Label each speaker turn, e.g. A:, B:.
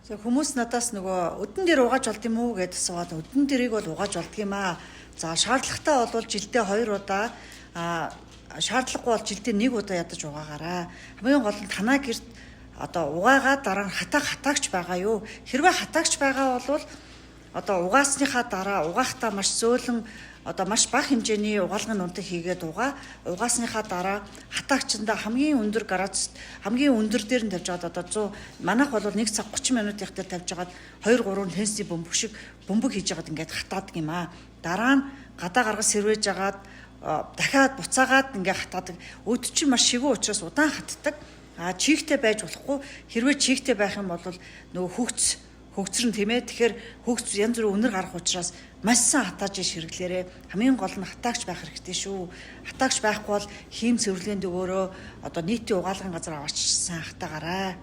A: Хүмүүс надаас нөгөө өдөн дээр угааж болд юм уу гэдээ асууад өдөн дэрийг бол угааж болд юм аа. За шаардлагатай бол жилдээ 2 удаа шаардлагагүй бол жилдээ 1 удаа ядаж угаагаарай. Хамгийн гол нь танаа гэрт одоо угаагаад дараа нь хатаагч байгаа юу? Хэрвээ хатаагч байгаа бол одоо угаасныхаа дараа угаахтаа маш зөөлөн одоо маш бага хэмжээний угаалгын унтаг хийгээд угаасныхаа дараа хатаагчдаа хамгийн өндөр градус хамгийн өндөр дээр нь тавьж байгаа одоо 100 манайх бол 1 цаг 30 минут их дээр тавьж байгаад 2 3 тенси бөмбөг шиг бөмбөг хийж байгаад ингээд хатаадаг юм аа. Дараа нь гадаа гаргаж сэрвэж агаад дахиад буцаагаад ингээд хатаадаг. Өд чинь маш шигүү учраас удаан хатдаг. Чигтэй байж болохгүй. Хэрвээ чигтэй байх юм бол нөгөө хөгцрөн тийм ээ. Тэгэхээр хөгц янз бүрийн үнэр гарах учраас маш сайн хатааж ширгэлээрээ хамгийн гол нь хатаагч байх хэрэгтэй шүү. Хатаагч байхгүй бол хийм цэвэрлэгэнд өгөөрөө одоо нийтийн угаалгын газар аваачсан хатаагаарай.